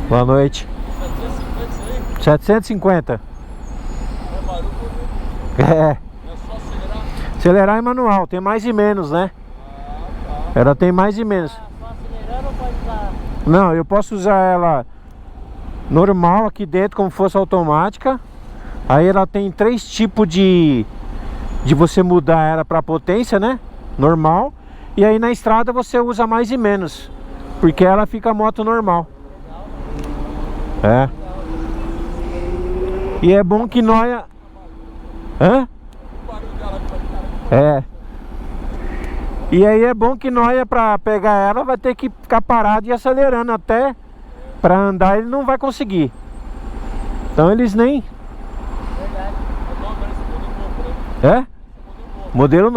Boa noite. 750. É barulho, É. é só acelerar. Acelerar é manual, tem mais e menos, né? Tá. Ela tem mais e menos. Só acelerando ou pode usar? Não, eu posso usar ela normal aqui dentro, como fosse automática. Aí ela tem 3 tipos de você mudar ela para potência, né? Normal. E aí na estrada você usa mais e menos, porque ela fica moto normal. É. E é bom que nós... Hã? O barulho dela vai ficar. É. E aí é bom que nós, pra pegar ela, vai ter que ficar parado e acelerando até. Pra andar ele não vai conseguir. Então eles nem... Verdade. É bom, parece um modelo novo, né? É? Modelo novo.